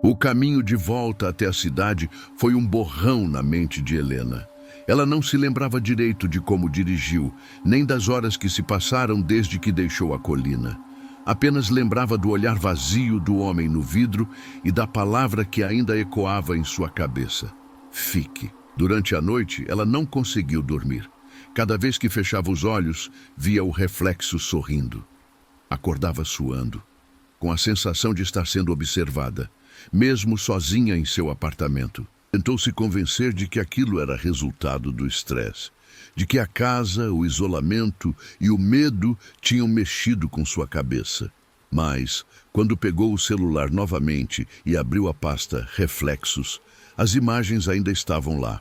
O caminho de volta até a cidade foi um borrão na mente de Helena. Ela não se lembrava direito de como dirigiu, nem das horas que se passaram desde que deixou a colina. Apenas lembrava do olhar vazio do homem no vidro e da palavra que ainda ecoava em sua cabeça: fique. Durante a noite, ela não conseguiu dormir. Cada vez que fechava os olhos, via o reflexo sorrindo. Acordava suando, com a sensação de estar sendo observada, mesmo sozinha em seu apartamento. Tentou se convencer de que aquilo era resultado do estresse, de que a casa, o isolamento e o medo tinham mexido com sua cabeça. Mas, quando pegou o celular novamente e abriu a pasta Reflexos, as imagens ainda estavam lá,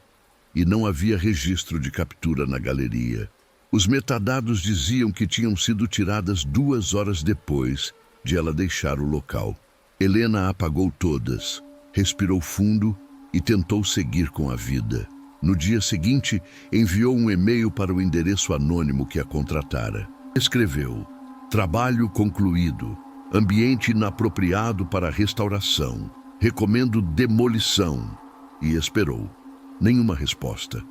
e não havia registro de captura na galeria. Os metadados diziam que tinham sido tiradas 2 horas depois de ela deixar o local. Helena apagou todas, respirou fundo e tentou seguir com a vida. No dia seguinte, enviou um e-mail para o endereço anônimo que a contratara. Escreveu: trabalho concluído, ambiente inapropriado para restauração, recomendo demolição. E esperou. Nenhuma resposta.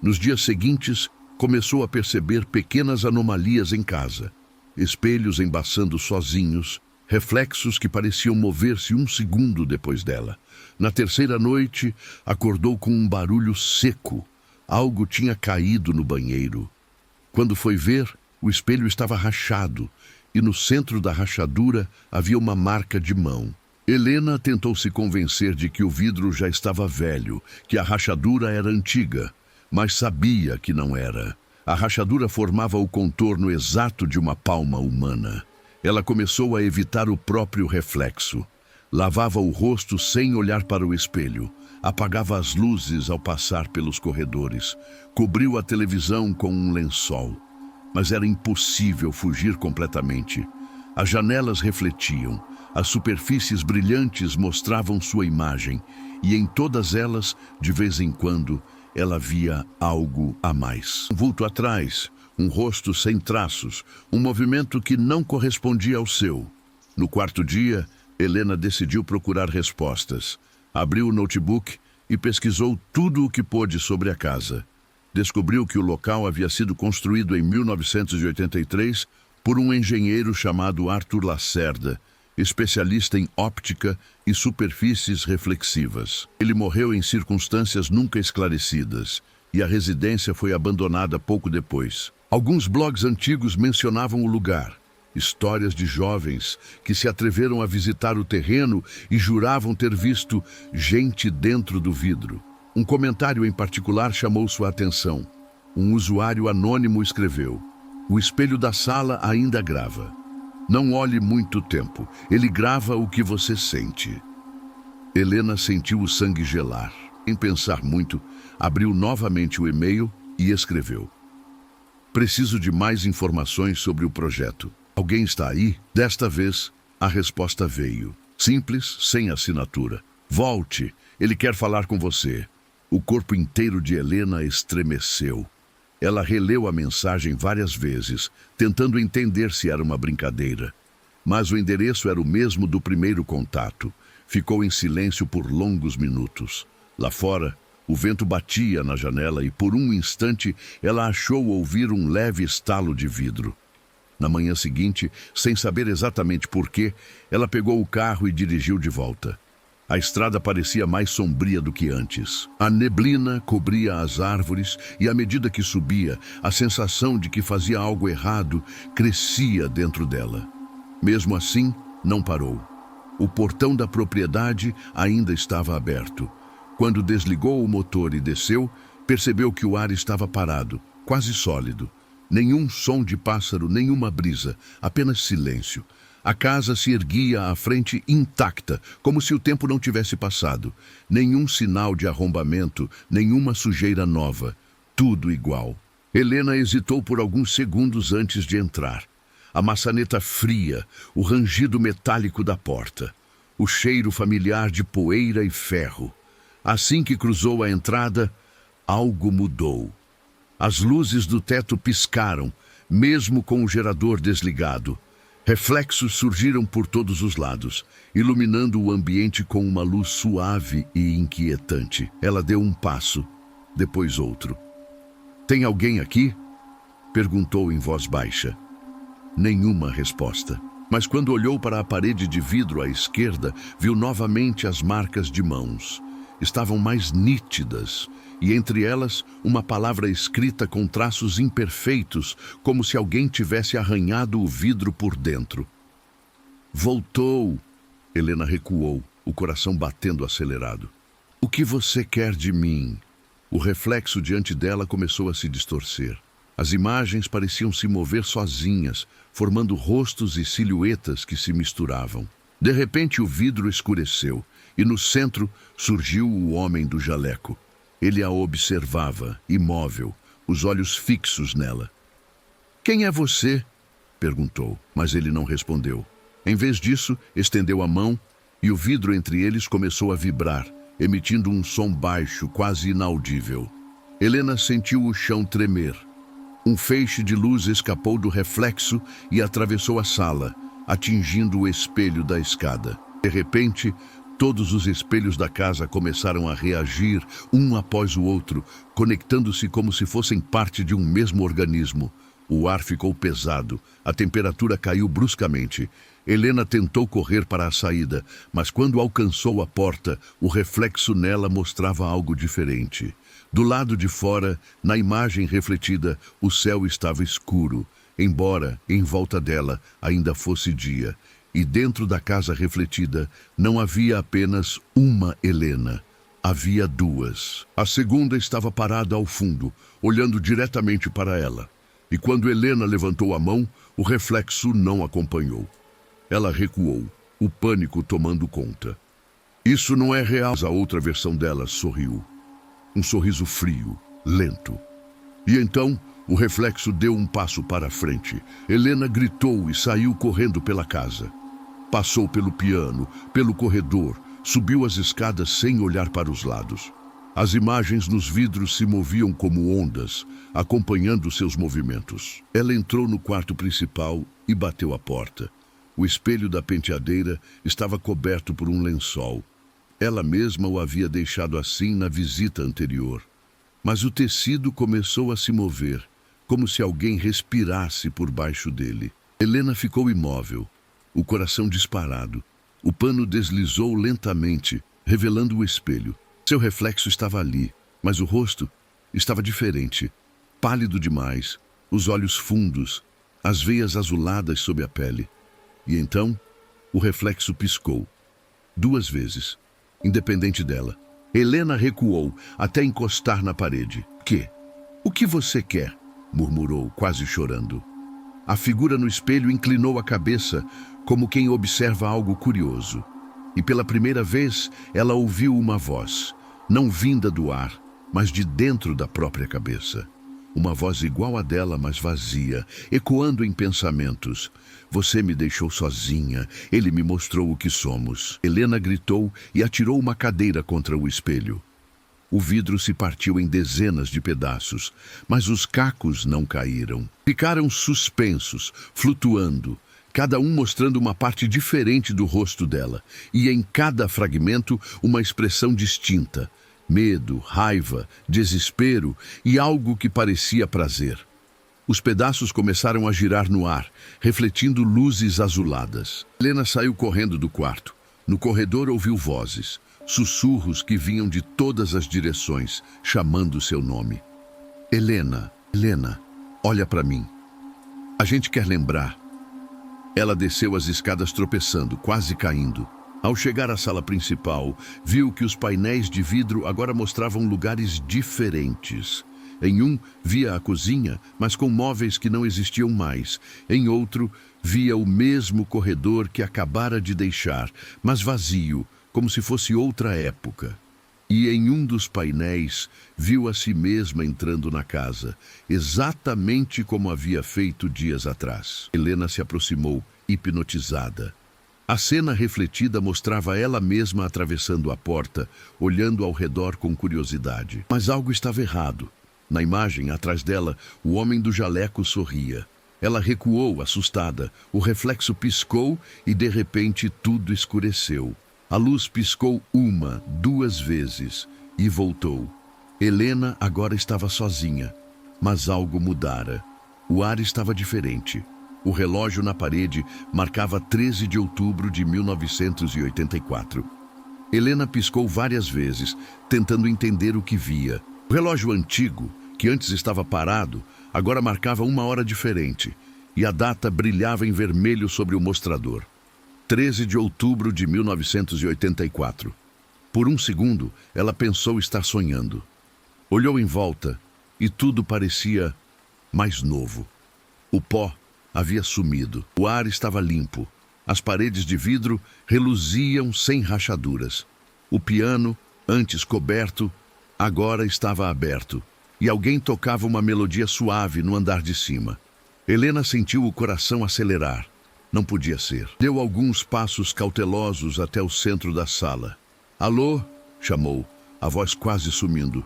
Nos dias seguintes, começou a perceber pequenas anomalias em casa. Espelhos embaçando sozinhos, reflexos que pareciam mover-se 1 segundo depois dela. Na terceira noite, acordou com um barulho seco. Algo tinha caído no banheiro. Quando foi ver, o espelho estava rachado, e no centro da rachadura havia uma marca de mão. Helena tentou se convencer de que o vidro já estava velho, que a rachadura era antiga, mas sabia que não era. A rachadura formava o contorno exato de uma palma humana. Ela começou a evitar o próprio reflexo. Lavava o rosto sem olhar para o espelho. Apagava as luzes ao passar pelos corredores. Cobriu a televisão com um lençol. Mas era impossível fugir completamente. As janelas refletiam. As superfícies brilhantes mostravam sua imagem. E em todas elas, de vez em quando, ela via algo a mais. Um vulto atrás, um rosto sem traços, um movimento que não correspondia ao seu. No quarto dia, Helena decidiu procurar respostas. Abriu o notebook e pesquisou tudo o que pôde sobre a casa. Descobriu que o local havia sido construído em 1983 por um engenheiro chamado Arthur Lacerda, especialista em óptica e superfícies reflexivas. Ele morreu em circunstâncias nunca esclarecidas e a residência foi abandonada pouco depois. Alguns blogs antigos mencionavam o lugar. Histórias de jovens que se atreveram a visitar o terreno e juravam ter visto gente dentro do vidro. Um comentário em particular chamou sua atenção. Um usuário anônimo escreveu: o espelho da sala ainda grava. Não olhe muito tempo, ele grava o que você sente. Helena sentiu o sangue gelar. Sem pensar muito, abriu novamente o e-mail e escreveu: preciso de mais informações sobre o projeto. Alguém está aí? Desta vez, a resposta veio. Simples, sem assinatura. Volte, ele quer falar com você. O corpo inteiro de Helena estremeceu. Ela releu a mensagem várias vezes, tentando entender se era uma brincadeira. Mas o endereço era o mesmo do primeiro contato. Ficou em silêncio por longos minutos. Lá fora, o vento batia na janela e por um instante ela achou ouvir um leve estalo de vidro. Na manhã seguinte, sem saber exatamente porquê, ela pegou o carro e dirigiu de volta. A estrada parecia mais sombria do que antes. A neblina cobria as árvores e, à medida que subia, a sensação de que fazia algo errado crescia dentro dela. Mesmo assim, não parou. O portão da propriedade ainda estava aberto. Quando desligou o motor e desceu, percebeu que o ar estava parado, quase sólido. Nenhum som de pássaro, nenhuma brisa, apenas silêncio. A casa se erguia à frente intacta, como se o tempo não tivesse passado. Nenhum sinal de arrombamento, nenhuma sujeira nova. Tudo igual. Helena hesitou por alguns segundos antes de entrar. A maçaneta fria, o rangido metálico da porta. O cheiro familiar de poeira e ferro. Assim que cruzou a entrada, algo mudou. As luzes do teto piscaram, mesmo com o gerador desligado. Reflexos surgiram por todos os lados, iluminando o ambiente com uma luz suave e inquietante. Ela deu um passo, depois outro. "Tem alguém aqui?" perguntou em voz baixa. Nenhuma resposta. Mas quando olhou para a parede de vidro à esquerda, viu novamente as marcas de mãos. Estavam mais nítidas, e entre elas uma palavra escrita com traços imperfeitos, como se alguém tivesse arranhado o vidro por dentro. "Voltou!" Helena recuou, o coração batendo acelerado. "O que você quer de mim?" O reflexo diante dela começou a se distorcer. As imagens pareciam se mover sozinhas, formando rostos e silhuetas que se misturavam. De repente o vidro escureceu, e no centro surgiu o homem do jaleco. Ele a observava, imóvel, os olhos fixos nela. "Quem é você?" perguntou, mas ele não respondeu. Em vez disso, estendeu a mão e o vidro entre eles começou a vibrar, emitindo um som baixo, quase inaudível. Helena sentiu o chão tremer. Um feixe de luz escapou do reflexo e atravessou a sala, atingindo o espelho da escada. De repente, todos os espelhos da casa começaram a reagir, um após o outro, conectando-se como se fossem parte de um mesmo organismo. O ar ficou pesado, a temperatura caiu bruscamente. Helena tentou correr para a saída, mas quando alcançou a porta, o reflexo nela mostrava algo diferente. Do lado de fora, na imagem refletida, o céu estava escuro, embora, em volta dela, ainda fosse dia. E dentro da casa refletida, não havia apenas uma Helena. Havia duas. A segunda estava parada ao fundo, olhando diretamente para ela. E quando Helena levantou a mão, o reflexo não acompanhou. Ela recuou, o pânico tomando conta. "Isso não é real." A outra versão dela sorriu. Um sorriso frio, lento. E então, o reflexo deu um passo para a frente. Helena gritou e saiu correndo pela casa. Passou pelo piano, pelo corredor, subiu as escadas sem olhar para os lados. As imagens nos vidros se moviam como ondas, acompanhando seus movimentos. Ela entrou no quarto principal e bateu a porta. O espelho da penteadeira estava coberto por um lençol. Ela mesma o havia deixado assim na visita anterior. Mas o tecido começou a se mover, como se alguém respirasse por baixo dele. Helena ficou imóvel, o coração disparado. O pano deslizou lentamente, revelando o espelho. Seu reflexo estava ali, mas o rosto estava diferente, pálido demais, os olhos fundos, as veias azuladas sob a pele. E então, o reflexo piscou. 2 vezes, independente dela. Helena recuou até encostar na parede. O que você quer?" murmurou, quase chorando. A figura no espelho inclinou a cabeça, como quem observa algo curioso. E pela primeira vez, ela ouviu uma voz, não vinda do ar, mas de dentro da própria cabeça. Uma voz igual à dela, mas vazia, ecoando em pensamentos. "Você me deixou sozinha, ele me mostrou o que somos." Helena gritou e atirou uma cadeira contra o espelho. O vidro se partiu em dezenas de pedaços, mas os cacos não caíram. Ficaram suspensos, flutuando, cada um mostrando uma parte diferente do rosto dela, e em cada fragmento uma expressão distinta: medo, raiva, desespero e algo que parecia prazer. Os pedaços começaram a girar no ar, refletindo luzes azuladas. Helena saiu correndo do quarto. No corredor ouviu vozes, sussurros que vinham de todas as direções, chamando seu nome. "Helena, Helena, olha para mim. A gente quer lembrar." Ela desceu as escadas tropeçando, quase caindo. Ao chegar à sala principal, viu que os painéis de vidro agora mostravam lugares diferentes. Em um, via a cozinha, mas com móveis que não existiam mais. Em outro, via o mesmo corredor que acabara de deixar, mas vazio, como se fosse outra época. E em um dos painéis, viu a si mesma entrando na casa, exatamente como havia feito dias atrás. Helena se aproximou, hipnotizada. A cena refletida mostrava ela mesma atravessando a porta, olhando ao redor com curiosidade. Mas algo estava errado. Na imagem, atrás dela, o homem do jaleco sorria. Ela recuou, assustada. O reflexo piscou e, de repente, tudo escureceu. A luz piscou 1, 2 vezes e voltou. Helena agora estava sozinha, mas algo mudara. O ar estava diferente. O relógio na parede marcava 13 de outubro de 1984. Helena piscou várias vezes, tentando entender o que via. O relógio antigo, que antes estava parado, agora marcava 1 hora diferente, e a data brilhava em vermelho sobre o mostrador. 13 de outubro de 1984. Por um segundo, ela pensou estar sonhando. Olhou em volta e tudo parecia mais novo. O pó havia sumido. O ar estava limpo. As paredes de vidro reluziam sem rachaduras. O piano, antes coberto, agora estava aberto. E alguém tocava uma melodia suave no andar de cima. Helena sentiu o coração acelerar. Não podia ser. Deu alguns passos cautelosos até o centro da sala. "Alô?", chamou, a voz quase sumindo.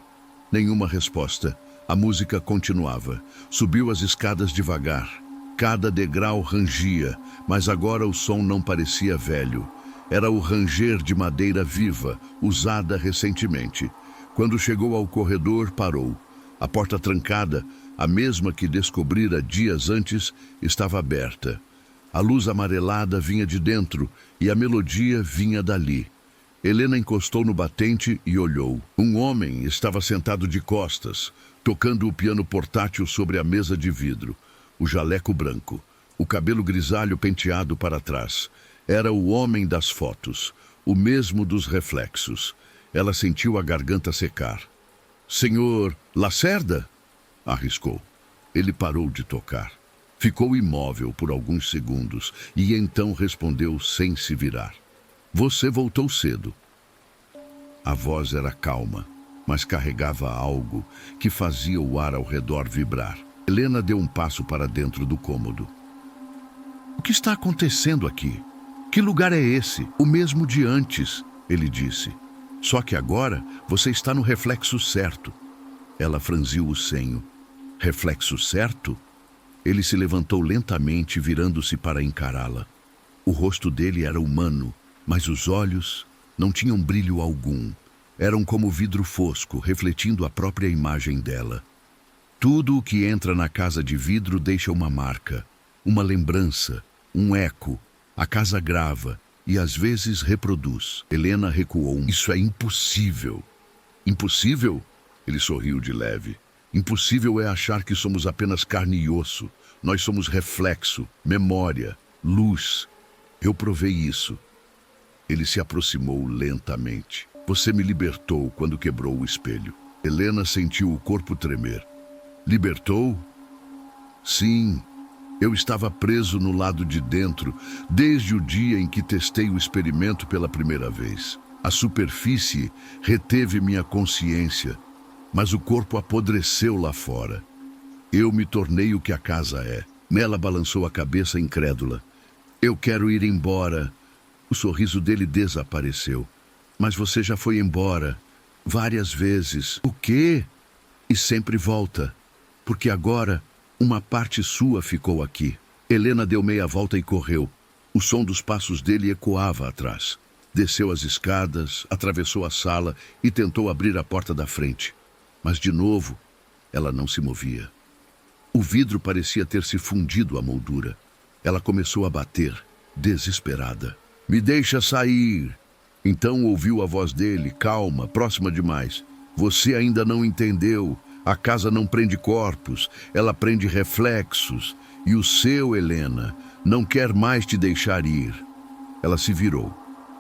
Nenhuma resposta. A música continuava. Subiu as escadas devagar. Cada degrau rangia, mas agora o som não parecia velho. Era o ranger de madeira viva, usada recentemente. Quando chegou ao corredor, parou. A porta trancada, a mesma que descobrira dias antes, estava aberta. A luz amarelada vinha de dentro e a melodia vinha dali. Helena encostou no batente e olhou. Um homem estava sentado de costas, tocando o piano portátil sobre a mesa de vidro. O jaleco branco, o cabelo grisalho penteado para trás. Era o homem das fotos, o mesmo dos reflexos. Ela sentiu a garganta secar. "Senhor Lacerda?", arriscou. Ele parou de tocar. Ficou imóvel por alguns segundos e então respondeu sem se virar. "Você voltou cedo." A voz era calma, mas carregava algo que fazia o ar ao redor vibrar. Helena deu um passo para dentro do cômodo. "O que está acontecendo aqui? Que lugar é esse?" "O mesmo de antes", ele disse. "Só que agora você está no reflexo certo." Ela franziu o senho. "Reflexo certo?" Ele se levantou lentamente, virando-se para encará-la. O rosto dele era humano, mas os olhos não tinham brilho algum. Eram como vidro fosco, refletindo a própria imagem dela. Tudo o que entra na casa de vidro deixa uma marca, uma lembrança, um eco. A casa grava e às vezes reproduz. Helena recuou. "Isso é impossível." "Impossível?" Ele sorriu de leve. "Impossível é achar que somos apenas carne e osso. Nós somos reflexo, memória, luz. Eu provei isso." Ele se aproximou lentamente. "Você me libertou quando quebrou o espelho." Helena sentiu o corpo tremer. "Libertou?" "Sim. Eu estava preso no lado de dentro desde o dia em que testei o experimento pela primeira vez. A superfície reteve minha consciência, mas o corpo apodreceu lá fora. Eu me tornei o que a casa é." Ela balançou a cabeça incrédula. "Eu quero ir embora." O sorriso dele desapareceu. "Mas você já foi embora várias vezes." "O quê?" "E sempre volta, porque agora uma parte sua ficou aqui." Helena deu meia volta e correu. O som dos passos dele ecoava atrás. Desceu as escadas, atravessou a sala e tentou abrir a porta da frente. Mas, de novo, ela não se movia. O vidro parecia ter se fundido à moldura. Ela começou a bater, desesperada. "Me deixa sair." Então ouviu a voz dele, calma, próxima demais. "Você ainda não entendeu. A casa não prende corpos, ela prende reflexos. E o seu, Helena, não quer mais te deixar ir." Ela se virou.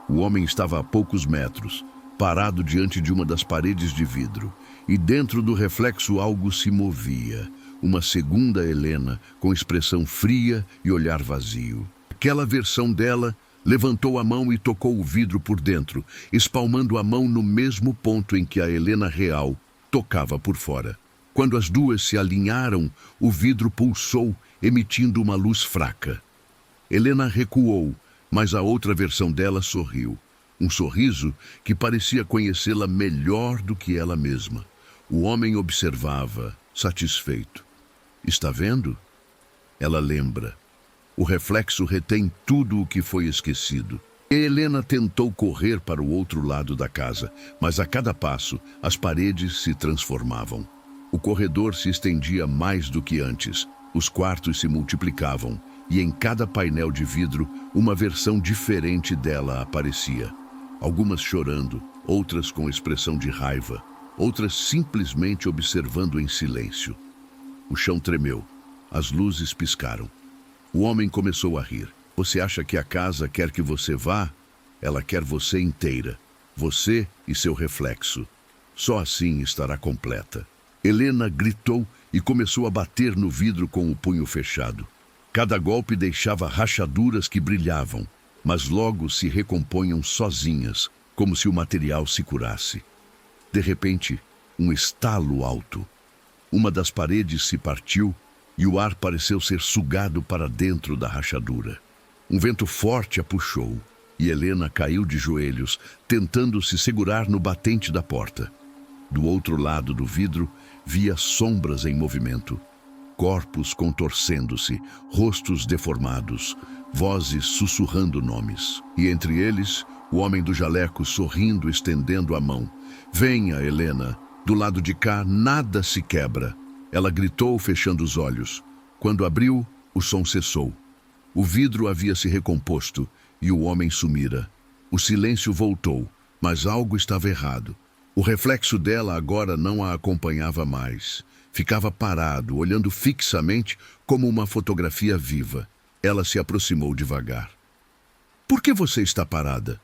O homem estava a poucos metros, parado diante de uma das paredes de vidro. E dentro do reflexo algo se movia. Uma segunda Helena, com expressão fria e olhar vazio. Aquela versão dela levantou a mão e tocou o vidro por dentro, espalmando a mão no mesmo ponto em que a Helena real tocava por fora. Quando as duas se alinharam, o vidro pulsou, emitindo uma luz fraca. Helena recuou, mas a outra versão dela sorriu. Um sorriso que parecia conhecê-la melhor do que ela mesma. O homem observava, satisfeito. "Está vendo? Ela lembra. O reflexo retém tudo o que foi esquecido. Helena tentou correr para o outro lado da casa, mas a cada passo as paredes se transformavam. O corredor se estendia mais do que antes, os quartos se multiplicavam, e em cada painel de vidro uma versão diferente dela aparecia. Algumas chorando, outras com expressão de raiva, outras simplesmente observando em silêncio. O chão tremeu, as luzes piscaram. O homem começou a rir. Você acha que a casa quer que você vá? Ela quer você inteira. Você e seu reflexo. Só assim estará completa. Helena gritou e começou a bater no vidro com o punho fechado. Cada golpe deixava rachaduras que brilhavam, mas logo se recompunham sozinhas, como se o material se curasse. De repente, um estalo alto. Uma das paredes se partiu e o ar pareceu ser sugado para dentro da rachadura. Um vento forte a puxou e Helena caiu de joelhos, tentando se segurar no batente da porta. Do outro lado do vidro, via sombras em movimento. Corpos contorcendo-se, rostos deformados, vozes sussurrando nomes. E entre eles, o homem do jaleco sorrindo, estendendo a mão. Venha, Helena, do lado de cá nada se quebra. Ela gritou, fechando os olhos. Quando abriu, o som cessou. O vidro havia se recomposto e o homem sumira. O silêncio voltou, mas algo estava errado. O reflexo dela agora não a acompanhava mais. Ficava parado, olhando fixamente como uma fotografia viva. Ela se aproximou devagar. Por que você está parada?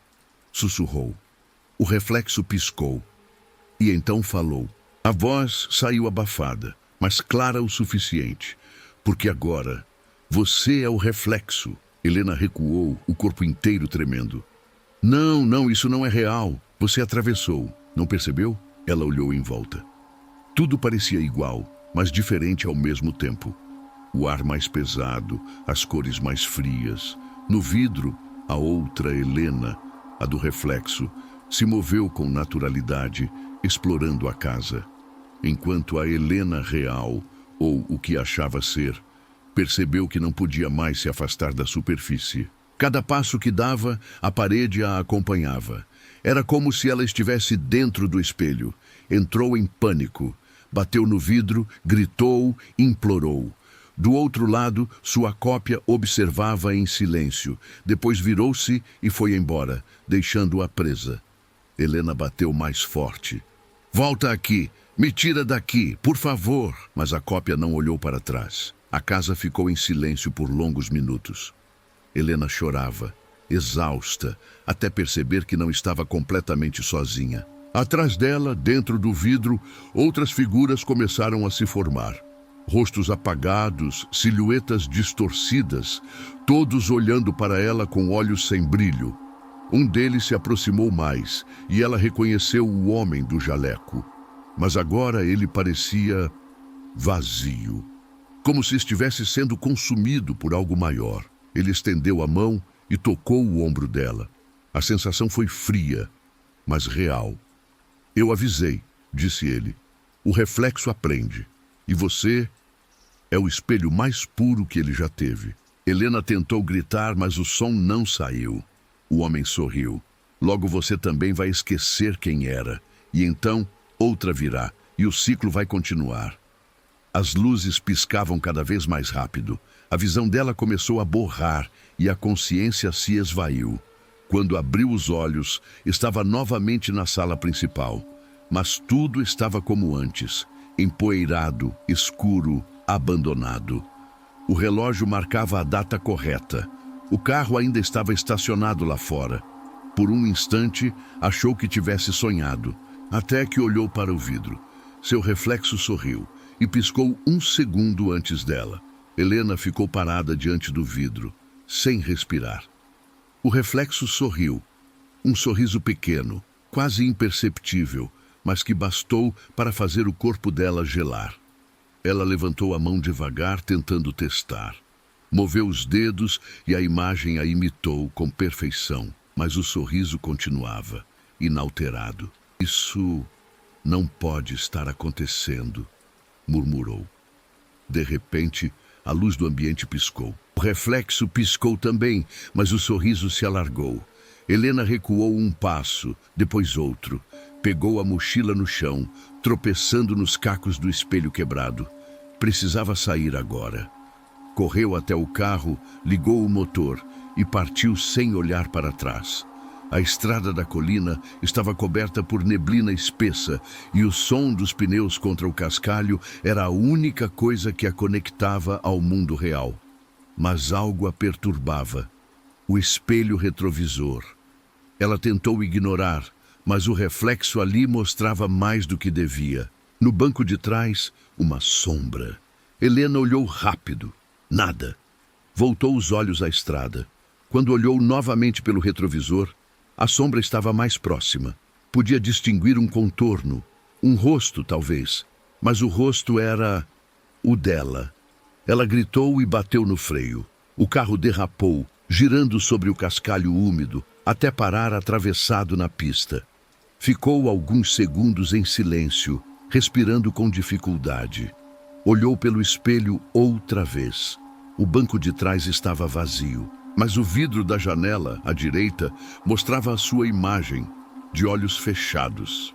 Sussurrou. O reflexo piscou. E então falou. A voz saiu abafada, mas clara o suficiente. Porque agora, você é o reflexo. Helena recuou, o corpo inteiro tremendo. Não, isso não é real. Você atravessou. Não percebeu? Ela olhou em volta. Tudo parecia igual, mas diferente ao mesmo tempo. O ar mais pesado, as cores mais frias. No vidro, a outra Helena, a do reflexo, se moveu com naturalidade, explorando a casa. Enquanto a Helena real, ou o que achava ser, percebeu que não podia mais se afastar da superfície. Cada passo que dava, a parede a acompanhava. Era como se ela estivesse dentro do espelho. Entrou em pânico. Bateu no vidro, gritou, implorou. Do outro lado, sua cópia observava em silêncio. Depois virou-se e foi embora, deixando-a presa. Helena bateu mais forte. Volta aqui! Me tira daqui, por favor! Mas a cópia não olhou para trás. A casa ficou em silêncio por longos minutos. Helena chorava, exausta, até perceber que não estava completamente sozinha. Atrás dela, dentro do vidro, outras figuras começaram a se formar. Rostos apagados, silhuetas distorcidas, todos olhando para ela com olhos sem brilho. Um deles se aproximou mais e ela reconheceu o homem do jaleco. Mas agora ele parecia vazio, como se estivesse sendo consumido por algo maior. Ele estendeu a mão e tocou o ombro dela. A sensação foi fria, mas real. Eu avisei, disse ele. O reflexo aprende. E você é o espelho mais puro que ele já teve. Helena tentou gritar, mas o som não saiu. O homem sorriu. Logo você também vai esquecer quem era. E então outra virá, e o ciclo vai continuar. As luzes piscavam cada vez mais rápido. A visão dela começou a borrar e a consciência se esvaiu. Quando abriu os olhos, estava novamente na sala principal. Mas tudo estava como antes, empoeirado, escuro, abandonado. O relógio marcava a data correta. O carro ainda estava estacionado lá fora. Por um instante, achou que tivesse sonhado, até que olhou para o vidro. Seu reflexo sorriu e piscou um segundo antes dela. Helena ficou parada diante do vidro, sem respirar. O reflexo sorriu, um sorriso pequeno, quase imperceptível, mas que bastou para fazer o corpo dela gelar. Ela levantou a mão devagar, tentando testar. Moveu os dedos e a imagem a imitou com perfeição, mas o sorriso continuava, inalterado. Isso não pode estar acontecendo, murmurou. De repente, A luz do ambiente piscou. O reflexo piscou também, mas o sorriso se alargou. Helena recuou um passo, depois outro. Pegou a mochila no chão, tropeçando nos cacos do espelho quebrado. Precisava sair agora. Correu até o carro, ligou o motor e partiu sem olhar para trás. A estrada da colina estava coberta por neblina espessa e o som dos pneus contra o cascalho era a única coisa que a conectava ao mundo real. Mas algo a perturbava. O espelho retrovisor. Ela tentou ignorar, mas o reflexo ali mostrava mais do que devia. No banco de trás, uma sombra. Helena olhou rápido. Nada. Voltou os olhos à estrada. Quando olhou novamente pelo retrovisor, a sombra estava mais próxima. Podia distinguir um contorno, um rosto talvez, mas o rosto era o dela. Ela gritou e bateu no freio. O carro derrapou, girando sobre o cascalho úmido, até parar atravessado na pista. Ficou alguns segundos em silêncio, respirando com dificuldade. Olhou pelo espelho outra vez. O banco de trás estava vazio. Mas o vidro da janela, à direita, mostrava a sua imagem, de olhos fechados.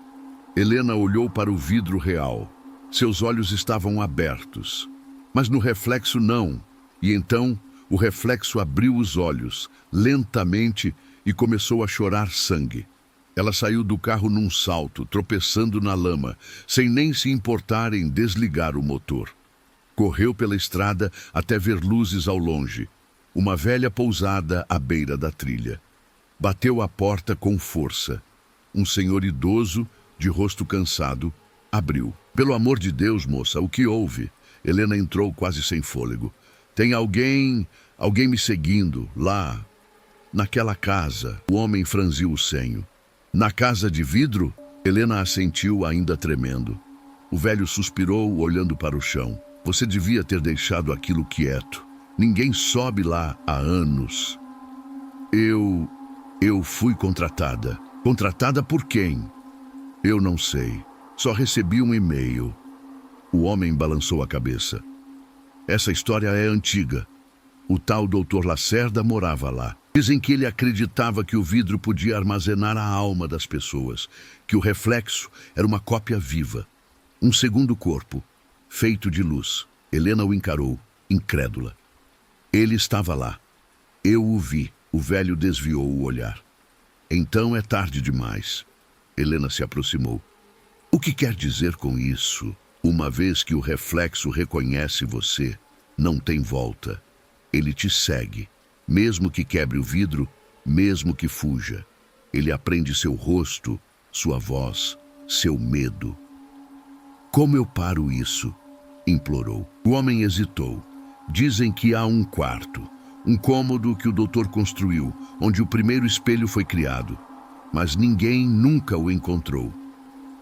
Helena olhou para o vidro real. Seus olhos estavam abertos. Mas no reflexo não. E então, o reflexo abriu os olhos, lentamente, e começou a chorar sangue. Ela saiu do carro num salto, tropeçando na lama, sem nem se importar em desligar o motor. Correu pela estrada até ver luzes ao longe. Uma velha pousada à beira da trilha. Bateu à porta com força. Um senhor idoso, de rosto cansado, abriu. Pelo amor de Deus, moça, o que houve? Helena entrou quase sem fôlego. Tem alguém me seguindo, lá, naquela casa. O homem franziu o senho. Na casa de vidro? Helena assentiu, ainda tremendo. O velho suspirou, olhando para o chão. Você devia ter deixado aquilo quieto. Ninguém sobe lá há anos. Eu fui contratada. Contratada por quem? Eu não sei. Só recebi um e-mail. O homem balançou a cabeça. Essa história é antiga. O tal Dr. Lacerda morava lá. Dizem que ele acreditava que o vidro podia armazenar a alma das pessoas, que o reflexo era uma cópia viva. Um segundo corpo, feito de luz. Helena o encarou, incrédula. Ele estava lá. Eu o vi. O velho desviou o olhar. Então é tarde demais. Helena se aproximou. O que quer dizer com isso? Uma vez que o reflexo reconhece você, não tem volta. Ele te segue. Mesmo que quebre o vidro, mesmo que fuja. Ele aprende seu rosto, sua voz, seu medo. Como eu paro isso? Implorou. O homem hesitou. Dizem que há um quarto, um cômodo que o doutor construiu, onde o primeiro espelho foi criado. Mas ninguém nunca o encontrou.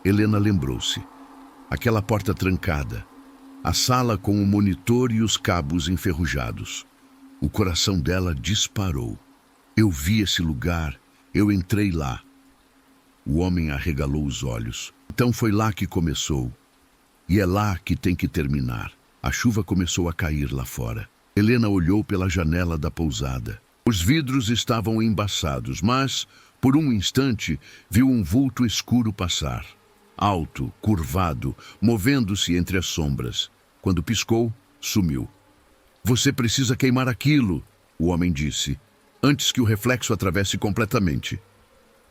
Helena lembrou-se. Aquela porta trancada, a sala com o monitor e os cabos enferrujados. O coração dela disparou. Eu vi esse lugar, eu entrei lá. O homem arregalou os olhos. Então foi lá que começou. E é lá que tem que terminar. A chuva começou a cair lá fora. Helena olhou pela janela da pousada. Os vidros estavam embaçados, mas, por um instante, viu um vulto escuro passar. Alto, curvado, movendo-se entre as sombras. Quando piscou, sumiu. Você precisa queimar aquilo, o homem disse, antes que o reflexo atravesse completamente.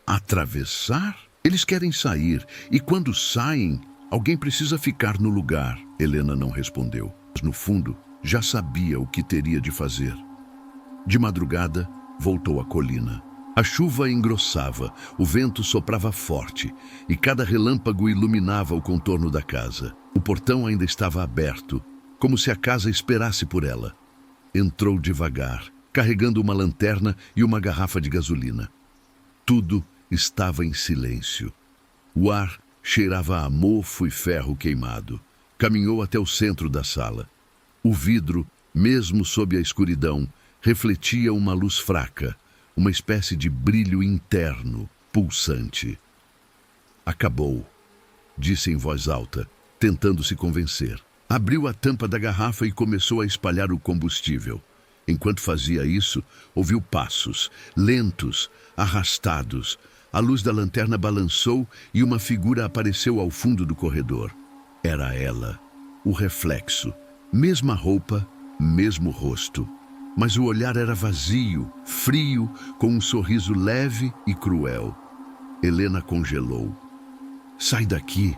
Atravessar? Eles querem sair, e quando saem, alguém precisa ficar no lugar. Helena não respondeu, mas no fundo já sabia o que teria de fazer. De madrugada, voltou à colina. A chuva engrossava, o vento soprava forte e cada relâmpago iluminava o contorno da casa. O portão ainda estava aberto, como se a casa esperasse por ela. Entrou devagar, carregando uma lanterna e uma garrafa de gasolina. Tudo estava em silêncio. O ar cheirava a mofo e ferro queimado. Caminhou até o centro da sala. O vidro, mesmo sob a escuridão, refletia uma luz fraca, uma espécie de brilho interno, pulsante. Acabou, disse em voz alta, tentando se convencer. Abriu a tampa da garrafa e começou a espalhar o combustível. Enquanto fazia isso, ouviu passos, lentos, arrastados. A luz da lanterna balançou e uma figura apareceu ao fundo do corredor. Era ela, o reflexo. Mesma roupa, mesmo rosto. Mas o olhar era vazio, frio, com um sorriso leve e cruel. Helena congelou. "Sai daqui",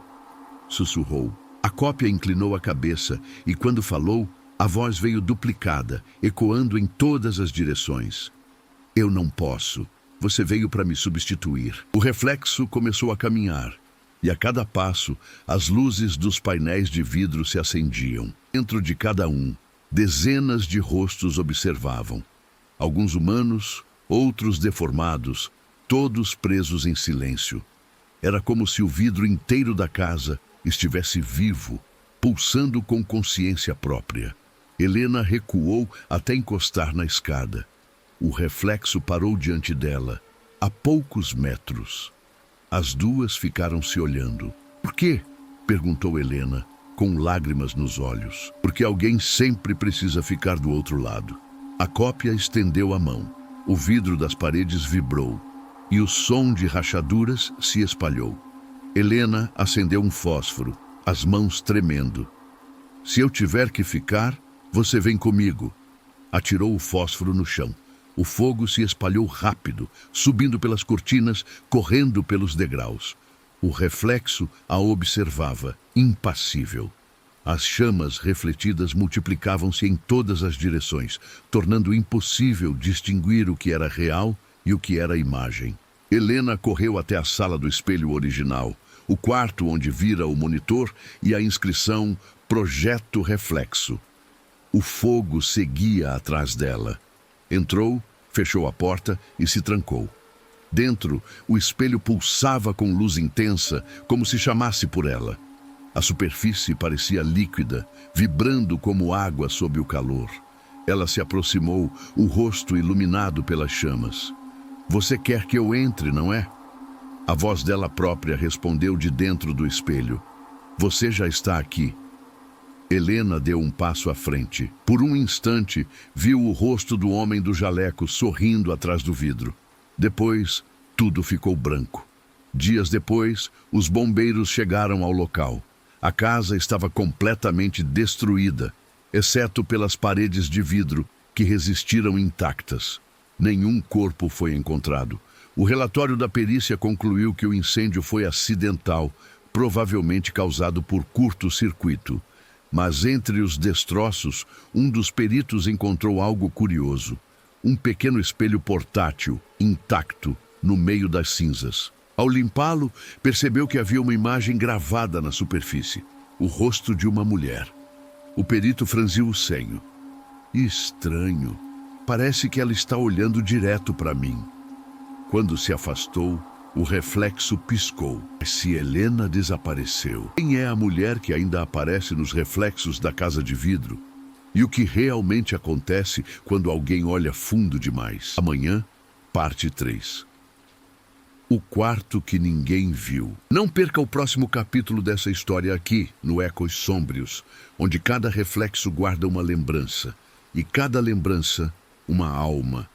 sussurrou. A cópia inclinou a cabeça e, quando falou, a voz veio duplicada, ecoando em todas as direções. "Eu não posso. Você veio para me substituir." O reflexo começou a caminhar, e a cada passo, as luzes dos painéis de vidro se acendiam. Dentro de cada um, dezenas de rostos observavam. Alguns humanos, outros deformados, todos presos em silêncio. Era como se o vidro inteiro da casa estivesse vivo, pulsando com consciência própria. Helena recuou até encostar na escada. O reflexo parou diante dela, a poucos metros. As duas ficaram se olhando. "Por quê?" perguntou Helena, com lágrimas nos olhos. "Porque alguém sempre precisa ficar do outro lado." A cópia estendeu a mão. O vidro das paredes vibrou e o som de rachaduras se espalhou. Helena acendeu um fósforo, as mãos tremendo. "Se eu tiver que ficar, você vem comigo." Atirou o fósforo no chão. O fogo se espalhou rápido, subindo pelas cortinas, correndo pelos degraus. O reflexo a observava, impassível. As chamas refletidas multiplicavam-se em todas as direções, tornando impossível distinguir o que era real e o que era imagem. Helena correu até a sala do espelho original, o quarto onde vira o monitor e a inscrição "Projeto Reflexo". O fogo seguia atrás dela. Entrou, fechou a porta e se trancou. Dentro, o espelho pulsava com luz intensa, como se chamasse por ela. A superfície parecia líquida, vibrando como água sob o calor. Ela se aproximou, o rosto iluminado pelas chamas. "Você quer que eu entre, não é?" A voz dela própria respondeu de dentro do espelho. "Você já está aqui." Helena deu um passo à frente. Por um instante, viu o rosto do homem do jaleco sorrindo atrás do vidro. Depois, tudo ficou branco. Dias depois, os bombeiros chegaram ao local. A casa estava completamente destruída, exceto pelas paredes de vidro, que resistiram intactas. Nenhum corpo foi encontrado. O relatório da perícia concluiu que o incêndio foi acidental, provavelmente causado por curto-circuito. Mas entre os destroços, um dos peritos encontrou algo curioso. Um pequeno espelho portátil, intacto, no meio das cinzas. Ao limpá-lo, percebeu que havia uma imagem gravada na superfície. O rosto de uma mulher. O perito franziu o senho. "Estranho. Parece que ela está olhando direto para mim." Quando se afastou, o reflexo piscou. Mas se Helena desapareceu, quem é a mulher que ainda aparece nos reflexos da casa de vidro? E o que realmente acontece quando alguém olha fundo demais? Amanhã, parte 3. O quarto que ninguém viu. Não perca o próximo capítulo dessa história aqui, no Ecos Sômbrios, onde cada reflexo guarda uma lembrança, e cada lembrança, uma alma.